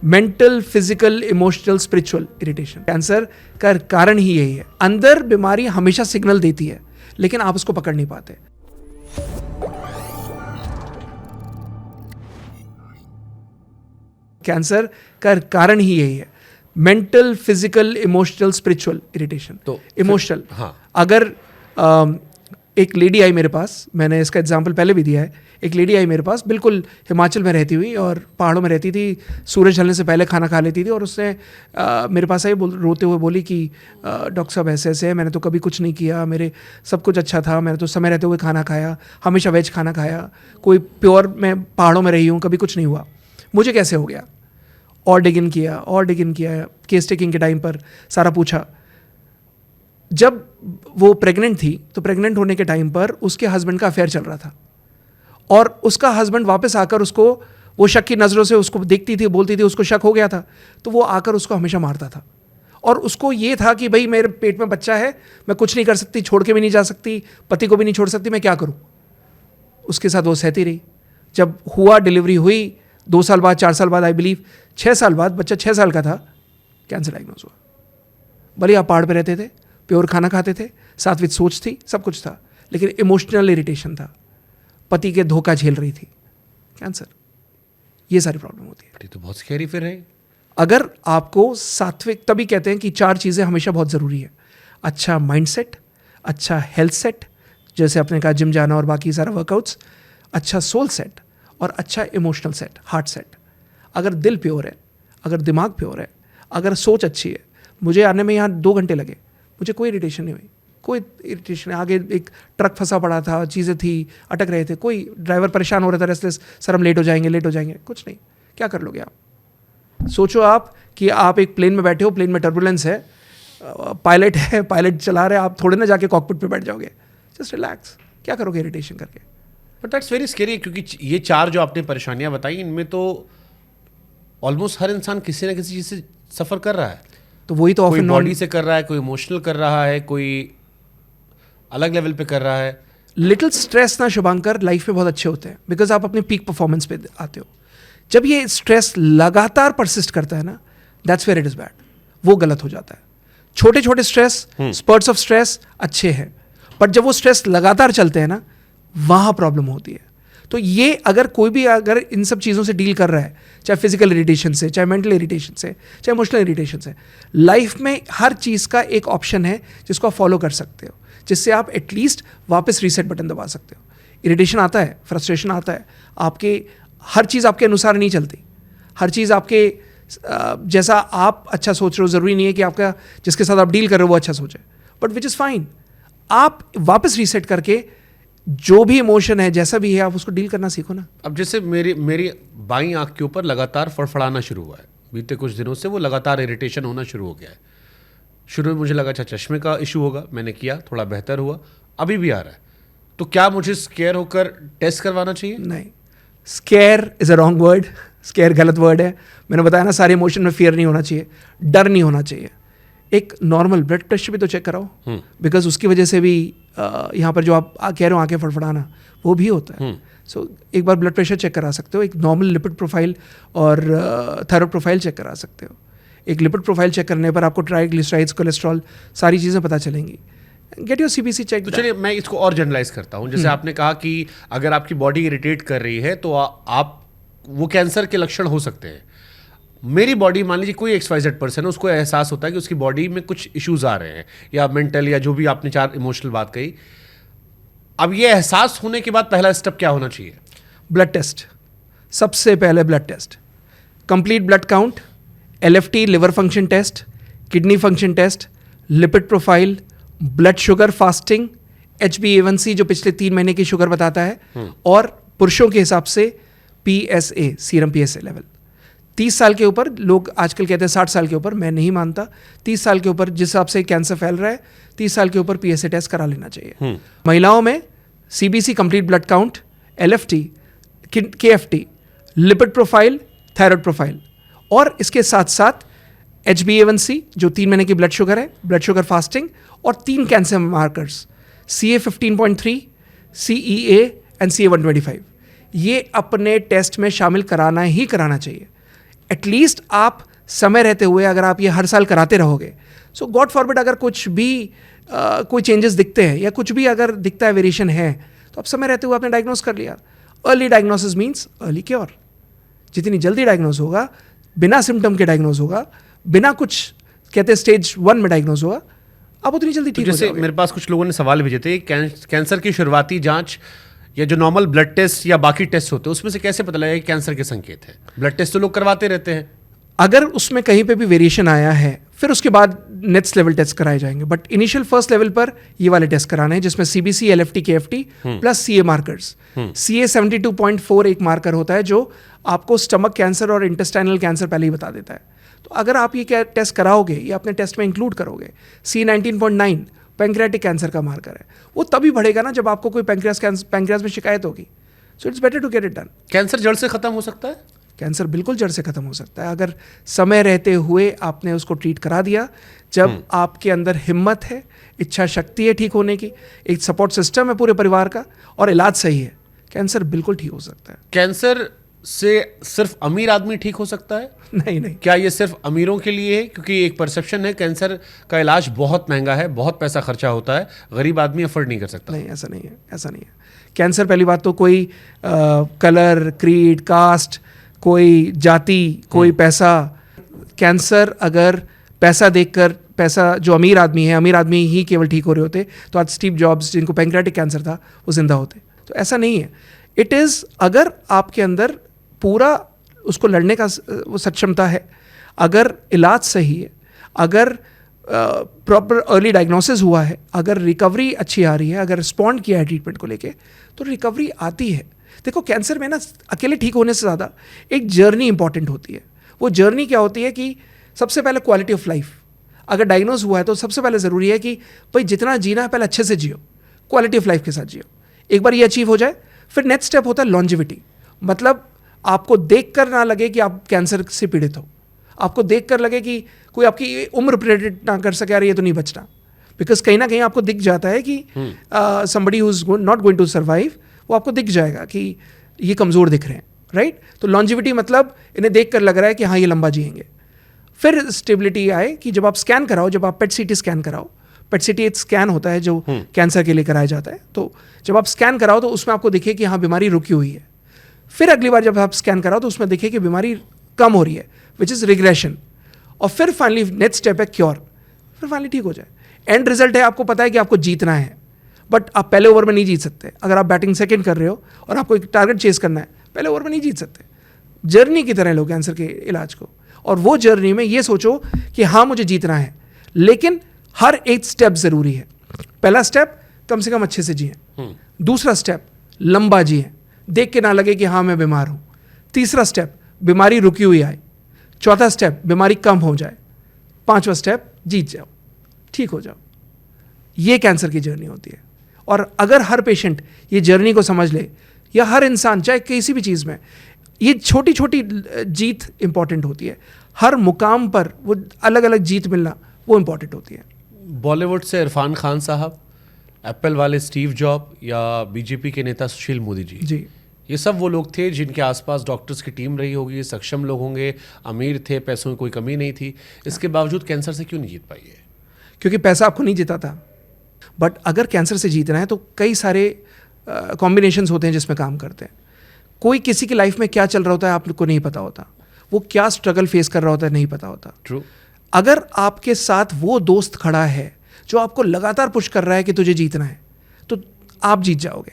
Mental, physical, emotional, spiritual irritation. Cancer का कारण ही यही है। अंदर बीमारी हमेशा सिग्नल देती है, लेकिन आप उसको पकड़ नहीं पाते। कैंसर का कारण ही यही है, mental, physical, emotional, spiritual irritation. तो इमोशनल, हाँ, अगर एक लेडी आई मेरे पास, मैंने इसका एग्जाम्पल पहले भी दिया है। एक लेडी आई मेरे पास, बिल्कुल हिमाचल में रहती हुई और पहाड़ों में रहती थी, सूरज ढलने से पहले खाना खा लेती थी, और उसने मेरे पास आई, रोते हुए बोली कि डॉक्टर साहब ऐसे ऐसे है, मैंने तो कभी कुछ नहीं किया, मेरे सब कुछ अच्छा था, मैंने तो समय रहते हुए खाना खाया, हमेशा वेज खाना खाया, कोई प्योर, मैं पहाड़ों में रही हूँ, कभी कुछ नहीं हुआ, मुझे कैसे हो गया। और डिगिन किया, केस टेकिंग के टाइम पर सारा पूछा। जब वो प्रेग्नेंट थी, तो प्रेग्नेंट होने के टाइम पर उसके हस्बैंड का अफेयर चल रहा था, और उसका हस्बैंड वापस आकर उसको, वो शक की नज़रों से उसको देखती थी, बोलती थी, उसको शक हो गया था, तो वो आकर उसको हमेशा मारता था। और उसको ये था कि भाई मेरे पेट में बच्चा है, मैं कुछ नहीं कर सकती, छोड़ के भी नहीं जा सकती, पति को भी नहीं छोड़ सकती, मैं क्या करूं। उसके साथ वो सहती रही। जब हुआ, डिलीवरी हुई, 2 साल बाद, 4 साल बाद, आई बिलीव 6 साल बाद, बच्चा 6 साल का था, कैंसर डायग्नोज हुआ। भले आप पहाड़ पे रहते थे, प्योर खाना खाते थे, साथ विद सोच थी, सब कुछ था, लेकिन इमोशनल इरिटेशन था, पति के धोखा झेल रही थी, कैंसर। ये सारी प्रॉब्लम होती है। ये तो बहुत स्कैरी फिर है। अगर आपको सात्विक, तभी कहते हैं कि 4 चीज़ें हमेशा बहुत ज़रूरी है। अच्छा माइंडसेट, अच्छा हेल्थ सेट, जैसे आपने कहा जिम जाना और बाकी सारा वर्कआउट्स, अच्छा सोल सेट, और अच्छा इमोशनल सेट, हार्ट सेट। अगर दिल प्योर है, अगर दिमाग प्योर है, अगर सोच अच्छी है, मुझे आने में यहाँ 2 घंटे लगे, मुझे कोई इरिटेशन नहीं हुई, कोई इरिटेशन। आगे एक ट्रक फंसा पड़ा था, चीज़ें थी, अटक रहे थे, कोई ड्राइवर परेशान हो रहा था, रेस्टलेस, सर हम लेट हो जाएंगे, कुछ नहीं। क्या कर लोगे आप। सोचो आप कि आप एक प्लेन में बैठे हो, प्लेन में टर्बुलेंस है, पायलट है, पायलट चला रहे, आप थोड़े ना जाके कॉकपिट पे बैठ जाओगे। जस्ट रिलैक्स, क्या करोगे इरिटेशन करके। बट दैट्स वेरी स्कैरी, क्योंकि ये 4 जो आपने परेशानियां बताई, इनमें तो ऑलमोस्ट हर इंसान किसी ना किसी चीज़ से सफ़र कर रहा है। तो वही तो कोई ऑफन बॉडी से कर रहा है, कोई इमोशनल कर रहा है, कोई अलग लेवल पे कर रहा है। लिटिल स्ट्रेस ना शुभांकर लाइफ में बहुत अच्छे होते हैं, बिकॉज आप अपने पीक परफॉर्मेंस पे आते हो। जब ये स्ट्रेस लगातार परसिस्ट करता है ना, that's where it is bad, वो गलत हो जाता है। छोटे छोटे स्ट्रेस, स्पर्ट्स ऑफ स्ट्रेस अच्छे हैं, बट जब वो स्ट्रेस लगातार चलते हैं ना, वहाँ प्रॉब्लम होती है। तो ये अगर कोई भी अगर इन सब चीज़ों से डील कर रहा है, चाहे फिजिकल इरिटेशन से, चाहे मेंटल इरिटेशन से, चाहे इमोशनल इरिटेशन से, लाइफ में हर चीज़ का एक ऑप्शन है जिसको आप फॉलो कर सकते हो, जिससे आप एटलीस्ट वापस रीसेट बटन दबा सकते हो। इरिटेशन आता है, फ्रस्ट्रेशन आता है, आपके हर चीज़ आपके अनुसार नहीं चलती, हर चीज़ आपके जैसा आप अच्छा सोच रहे हो, ज़रूरी नहीं है कि आपका जिसके साथ आप डील कर रहे हो वो अच्छा सोचे, बट विच इज़ फाइन। आप वापस रीसेट करके जो भी इमोशन है, जैसा भी है, आप उसको डील करना सीखो ना। अब जैसे मेरी बाईं आंख के ऊपर लगातार फड़फड़ाना शुरू हुआ है, बीते कुछ दिनों से वो लगातार इरिटेशन होना शुरू हो गया है। शुरू में मुझे लगा अच्छा चश्मे का इशू होगा, मैंने किया, थोड़ा बेहतर हुआ, अभी भी आ रहा है। तो क्या मुझे स्केयर होकर टेस्ट करवाना चाहिए? नहीं, square is a wrong word, square गलत वर्ड है। मैंने बताया ना, सारे इमोशन में फियर नहीं होना चाहिए, डर नहीं होना चाहिए। एक नॉर्मल ब्लड प्रेशर भी तो चेक कराओ, बिकॉज उसकी वजह से भी यहाँ पर जो आप कह रहे हो आंखें फड़फड़ाना, वो भी होता है। सो एक बार ब्लड प्रेशर चेक करा सकते हो, एक नॉर्मल लिपिड प्रोफाइल और थायराइड प्रोफाइल चेक करा सकते हो। एक लिपिड प्रोफाइल चेक करने पर आपको ट्राइग्लिसराइड्स, कोलेस्ट्रॉल, सारी चीज़ें पता चलेंगी। Get your CBC check. तो चलिए मैं इसको और जनरलाइज करता हूँ। जैसे आपने कहा कि अगर आपकी बॉडी इरिटेट कर रही है तो आप वो कैंसर के लक्षण हो सकते हैं। मेरी बॉडी, मान लीजिए कोई XYZ पर्सन है, उसको एहसास होता है कि उसकी बॉडी में कुछ इश्यूज आ रहे हैं, या मेंटल, या जो भी आपने 4 इमोशनल बात कही। अब ये एहसास होने के बाद पहला स्टेप क्या होना चाहिए? ब्लड टेस्ट, सबसे पहले blood test, complete blood count, LFT liver function test, kidney function test, lipid profile, blood sugar fasting, HbA1c जो पिछले 3 महीने की शुगर बताता है, और पुरुषों के हिसाब से PSA, सीरम PSA लेवल। 30 साल के ऊपर लोग आजकल कहते हैं 60 साल के ऊपर, मैं नहीं मानता। 30 साल के ऊपर जिस हिसाब से कैंसर फैल रहा है, 30 साल के ऊपर PSA टेस्ट करा लेना चाहिए। महिलाओं में CBC complete blood count, LFT, KFT, lipid profile, thyroid profile, और इसके साथ साथ HbA1c जो 3 महीने की ब्लड शुगर है, ब्लड शुगर फास्टिंग, और 3 cancer markers CA15.3, CEA and CA125। ये अपने टेस्ट में शामिल कराना ही कराना चाहिए। एटलीस्ट आप समय रहते हुए अगर आप ये हर साल कराते रहोगे, सो गॉड फॉरबिड अगर कुछ भी कोई चेंजेस दिखते हैं या कुछ भी अगर दिखता है वेरिएशन है, तो आप समय रहते हुए आपने डायग्नोस कर लिया. Early diagnosis means early cure. जितनी जल्दी डायग्नोस होगा, बिना सिम्टम के डायग्नोस होगा, बिना कुछ कहते हैं स्टेज 1 में डायग्नोस होगा, आप उतनी जल्दी ठीक हो जैसे जाओगे. मेरे पास कुछ लोगों ने सवाल भेजे थे, कैंसर की शुरुआती जांच या जो नॉर्मल ब्लड टेस्ट या बाकी टेस्ट होते हैं उसमें से कैसे पता लगेगा कि कैंसर के संकेत है? ब्लड टेस्ट तो लोग करवाते रहते हैं. अगर उसमें कहीं पे भी वेरिएशन आया है, फिर उसके बाद नेक्स्ट लेवल टेस्ट कराए जाएंगे. बट इनिशियल फर्स्ट लेवल पर ये वाले टेस्ट कराने हैं, जिसमें CBC, LFT, KFT plus CA markers. CA 72.4 एक मार्कर होता है जो आपको स्टमक कैंसर और इंटेस्टाइनल कैंसर पहले ही बता देता है. तो अगर आप ये टेस्ट कराओगे, ये अपने टेस्ट में इंक्लूड करोगे, CA 19.9 पैंक्रियाटिक कैंसर का मार्कर है, वो तभी बढ़ेगा ना जब आपको कोई पैंक्रियास में शिकायत होगी. So it's better to get it done. Cancer जड़ से खत्म हो सकता है? कैंसर बिल्कुल जड़ से खत्म हो सकता है अगर समय रहते हुए आपने उसको ट्रीट करा दिया. जब आपके अंदर हिम्मत है, इच्छा शक्ति है ठीक होने की, एक सपोर्ट सिस्टम है पूरे परिवार का, और इलाज सही है, कैंसर बिल्कुल ठीक हो सकता है. कैंसर से सिर्फ अमीर आदमी ठीक हो सकता है? नहीं. क्या ये सिर्फ अमीरों के लिए है? क्योंकि एक परसेप्शन है कैंसर का इलाज बहुत महंगा है, बहुत पैसा खर्चा होता है, गरीब आदमी अफोर्ड नहीं कर सकता. नहीं, ऐसा नहीं है. कैंसर पहली बात तो कोई कलर, क्रीड, कास्ट, कोई जाति, कोई पैसा. कैंसर अगर पैसा देखकर, पैसा जो अमीर आदमी है, अमीर आदमी ही केवल ठीक हो रहे होते, तो आज स्टीव जॉब्स जिनको पैंक्रियाटिक कैंसर था वो जिंदा होते. तो ऐसा नहीं है. इट इज़ अगर आपके अंदर पूरा उसको लड़ने का वो सक्षमता है, अगर इलाज सही है, अगर प्रॉपर अर्ली डायग्नोसिस हुआ है, अगर रिकवरी अच्छी आ रही है, अगर रिस्पॉन्ड किया है ट्रीटमेंट को लेके, तो रिकवरी आती है. देखो कैंसर में ना अकेले ठीक होने से ज़्यादा एक जर्नी इंपॉर्टेंट होती है. वो जर्नी क्या होती है कि सबसे पहले क्वालिटी ऑफ लाइफ. अगर डायग्नोज हुआ है तो सबसे पहले ज़रूरी है कि भाई जितना जीना है पहले अच्छे से जियो, क्वालिटी ऑफ लाइफ के साथ जियो. एक बार ये अचीव हो जाए, फिर नेक्स्ट स्टेप होता है लॉन्जिविटी. मतलब आपको देख कर ना लगे कि आप कैंसर से पीड़ित हो, आपको देख कर लगे कि कोई आपकी उम्र प्रेडिक्ट ना कर सके, यार ये तो नहीं बचना. बिकॉज कहीं ना कहीं आपको दिख जाता है कि somebody who is not going to survive, वो आपको दिख जाएगा कि ये कमज़ोर दिख रहे हैं, राइट. तो लॉन्जिविटी मतलब इन्हें देख कर लग रहा है कि हाँ ये लंबा जिएंगे. फिर स्टेबिलिटी आए कि जब आप स्कैन कराओ, जब आप PET-CT स्कैन कराओ, PET-CT एक स्कैन होता है जो कैंसर के लिए कराया जाता है. तो जब आप स्कैन कराओ तो उसमें आपको दिखे कि हाँ बीमारी रुकी हुई है. फिर अगली बार जब आप स्कैन कराओ तो उसमें दिखे कि बीमारी कम हो रही है, विच इज़ रिग्रेशन. और फिर फाइनली नेक्स्ट स्टेप है क्योर, फिर फाइनली ठीक हो जाए. एंड रिजल्ट है आपको पता है कि आपको जीतना है, बट आप पहले ओवर में नहीं जीत सकते. अगर आप बैटिंग सेकंड कर रहे हो और आपको एक टारगेट चेस करना है, पहले ओवर में नहीं जीत सकते. जर्नी की तरह लो कैंसर के इलाज को, और वो जर्नी में ये सोचो कि हाँ मुझे जीतना है, लेकिन हर एक स्टेप ज़रूरी है. पहला स्टेप कम से कम अच्छे से जिए. दूसरा स्टेप लंबा जिए, देख के ना लगे कि हाँ मैं बीमार हूँ. तीसरा स्टेप बीमारी रुकी हुई आए. चौथा स्टेप बीमारी कम हो जाए. पांचवा स्टेप जीत जाओ, ठीक हो जाओ. ये कैंसर की जर्नी होती है. और अगर हर पेशेंट ये जर्नी को समझ ले, या हर इंसान चाहे किसी भी चीज़ में, ये छोटी छोटी जीत इंपॉर्टेंट होती है. हर मुकाम पर वो अलग अलग जीत मिलना वो इंपॉर्टेंट होती है. बॉलीवुड से इरफान खान साहब, एप्पल वाले स्टीव जॉब, या बीजेपी के नेता सुशील मोदी जी, ये सब वो लोग थे जिनके आसपास डॉक्टर्स की टीम रही होगी, सक्षम लोग होंगे, अमीर थे, पैसों की कोई कमी नहीं थी. इसके बावजूद कैंसर से क्यों नहीं जीत पाई है? क्योंकि पैसा आपको नहीं जीता था. बट अगर कैंसर से जीतना है तो कई सारे कॉम्बिनेशंस होते हैं जिसमें काम करते हैं. कोई किसी की लाइफ में क्या चल रहा होता है आपको नहीं पता होता, वो क्या स्ट्रगल फेस कर रहा होता है नहीं पता होता. ट्रू. अगर आपके साथ वो दोस्त खड़ा है जो आपको लगातार पुश कर रहा है कि तुझे जीतना है, तो आप जीत जाओगे.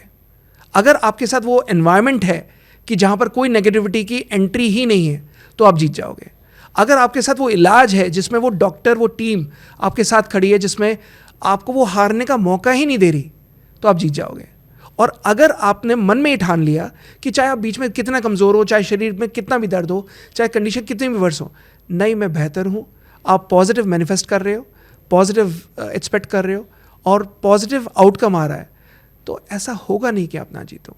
अगर आपके साथ वो एनवायरनमेंट है कि जहाँ पर कोई नेगेटिविटी की एंट्री ही नहीं है, तो आप जीत जाओगे. अगर आपके साथ वो इलाज है जिसमें वो डॉक्टर, वो टीम आपके साथ खड़ी है, जिसमें आपको वो हारने का मौका ही नहीं दे रही, तो आप जीत जाओगे. और अगर आपने मन में ही ठान लिया कि चाहे आप बीच में कितना कमज़ोर हो, चाहे शरीर में कितना भी दर्द हो, चाहे कंडीशन कितनी भी वर्स हो, नहीं मैं बेहतर हूँ, आप पॉजिटिव मैनिफेस्ट कर रहे हो, पॉजिटिव एक्सपेक्ट कर रहे हो, और पॉजिटिव आउटकम आ रहा है, तो ऐसा होगा नहीं कि आप ना जीतो.